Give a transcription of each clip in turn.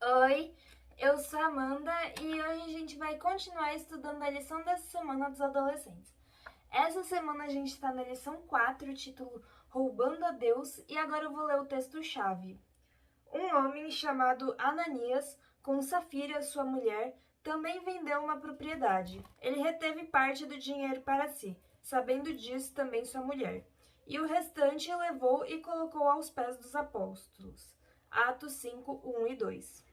Oi, eu sou a Amanda e hoje a gente vai continuar estudando a lição dessa semana dos adolescentes. Essa semana a gente está na lição 4, título Roubando a Deus, e agora eu vou ler o texto-chave. Um homem chamado Ananias, com Safira, sua mulher, também vendeu uma propriedade. Ele reteve parte do dinheiro para si, sabendo disso também sua mulher, e o restante levou e colocou aos pés dos apóstolos. Atos 5, 1 e 2.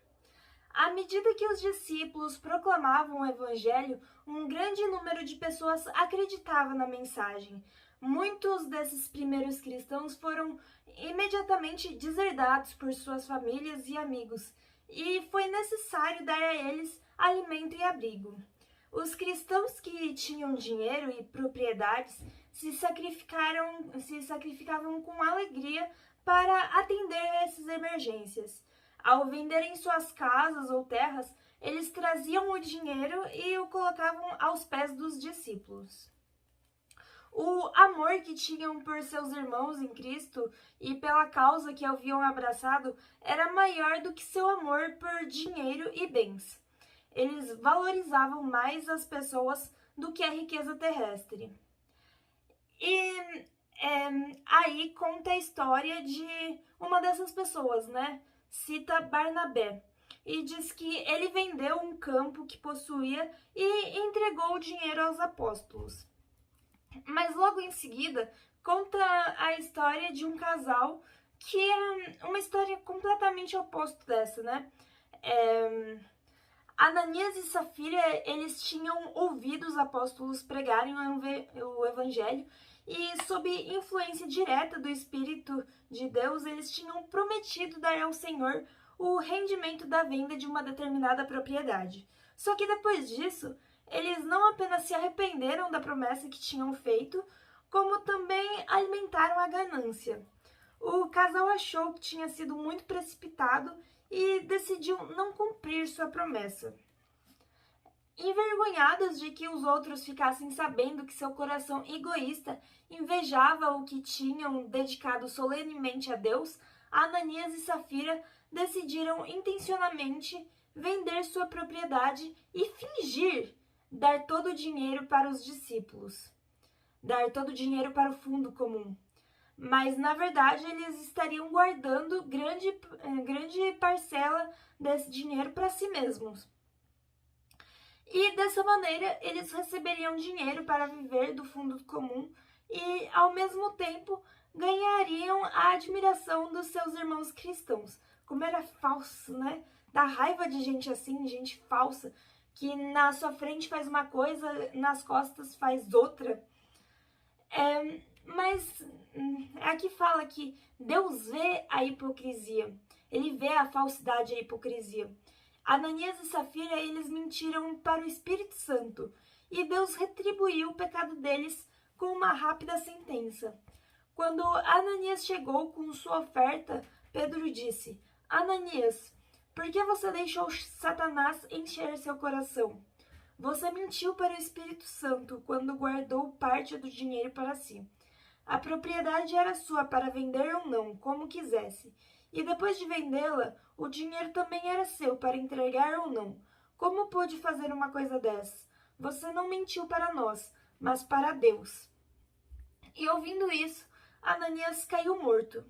À medida que os discípulos proclamavam o evangelho, um grande número de pessoas acreditava na mensagem. Muitos desses primeiros cristãos foram imediatamente deserdados por suas famílias e amigos, e foi necessário dar a eles alimento e abrigo. Os cristãos que tinham dinheiro e propriedades se sacrificavam com alegria para atender a essas emergências. Ao venderem suas casas ou terras, eles traziam o dinheiro e o colocavam aos pés dos discípulos. O amor que tinham por seus irmãos em Cristo e pela causa que haviam abraçado era maior do que seu amor por dinheiro e bens. Eles valorizavam mais as pessoas do que a riqueza terrestre. E aí conta a história de uma dessas pessoas, né? Cita Barnabé, e diz que ele vendeu um campo que possuía e entregou o dinheiro aos apóstolos. Mas logo em seguida, conta a história de um casal que é uma história completamente oposta dessa, né? Ananias e Safira, eles tinham ouvido os apóstolos pregarem o evangelho e, sob influência direta do Espírito de Deus, eles tinham prometido dar ao Senhor o rendimento da venda de uma determinada propriedade. Só que depois disso, eles não apenas se arrependeram da promessa que tinham feito, como também alimentaram a ganância. O casal achou que tinha sido muito precipitado e decidiu não cumprir sua promessa. Envergonhados de que os outros ficassem sabendo que seu coração egoísta invejava o que tinham dedicado solenemente a Deus, Ananias e Safira decidiram intencionalmente vender sua propriedade e fingir dar todo o dinheiro para os discípulos, dar todo o dinheiro para o fundo comum. Mas, na verdade, eles estariam guardando grande parcela desse dinheiro para si mesmos. E dessa maneira eles receberiam dinheiro para viver do fundo comum e, ao mesmo tempo, ganhariam a admiração dos seus irmãos cristãos. Como era falso, né? Dá raiva de gente assim, gente falsa, que na sua frente faz uma coisa, nas costas faz outra. Mas aqui fala que Deus vê a hipocrisia, ele vê a falsidade e a hipocrisia. Ananias e Safira, eles mentiram para o Espírito Santo e Deus retribuiu o pecado deles com uma rápida sentença. Quando Ananias chegou com sua oferta, Pedro disse: Ananias, por que você deixou Satanás encher seu coração? Você mentiu para o Espírito Santo quando guardou parte do dinheiro para si. A propriedade era sua para vender ou não, como quisesse. E depois de vendê-la, o dinheiro também era seu para entregar ou não. Como pôde fazer uma coisa dessas? Você não mentiu para nós, mas para Deus. E ouvindo isso, Ananias caiu morto.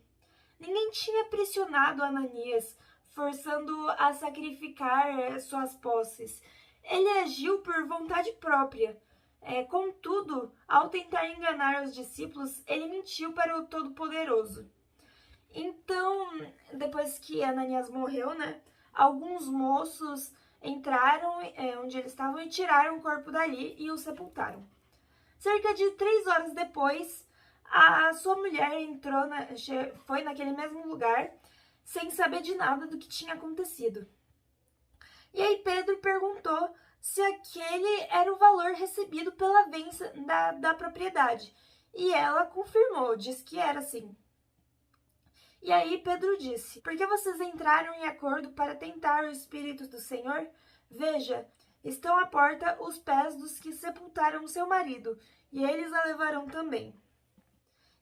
Ninguém tinha pressionado Ananias, forçando a sacrificar suas posses. Ele agiu por vontade própria. Contudo, ao tentar enganar os discípulos, ele mentiu para o Todo-Poderoso. Então, depois que Ananias morreu, né, alguns moços entraram onde eles estavam e tiraram o corpo dali e o sepultaram. Cerca de 3 horas depois, a sua mulher foi naquele mesmo lugar, sem saber de nada do que tinha acontecido. E aí Pedro perguntou se aquele era o valor recebido pela venda da propriedade. E ela confirmou, disse que era assim. E aí Pedro disse: por que vocês entraram em acordo para tentar o Espírito do Senhor? Veja, estão à porta os pés dos que sepultaram seu marido, e eles a levarão também.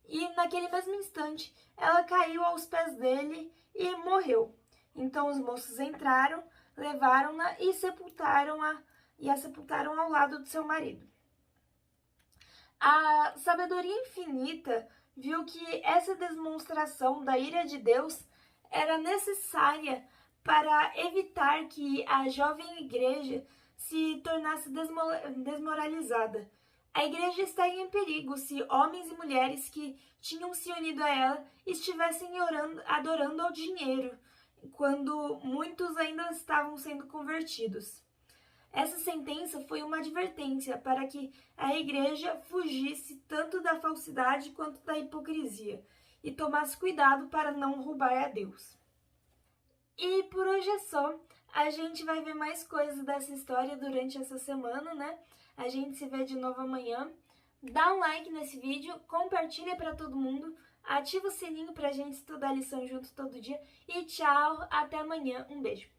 E naquele mesmo instante, ela caiu aos pés dele e morreu. Então os moços entraram, levaram-na e a sepultaram ao lado do seu marido. A sabedoria infinita viu que essa demonstração da ira de Deus era necessária para evitar que a jovem igreja se tornasse desmoralizada. A igreja estaria em perigo se homens e mulheres que tinham se unido a ela estivessem adorando ao dinheiro, quando muitos ainda estavam sendo convertidos. Essa sentença foi uma advertência para que a igreja fugisse tanto da falsidade quanto da hipocrisia e tomasse cuidado para não roubar a Deus. E por hoje é só. A gente vai ver mais coisas dessa história durante essa semana, né? A gente se vê de novo amanhã. Dá um like nesse vídeo, compartilha para todo mundo, ativa o sininho pra gente estudar a lição junto todo dia. E tchau, até amanhã. Um beijo.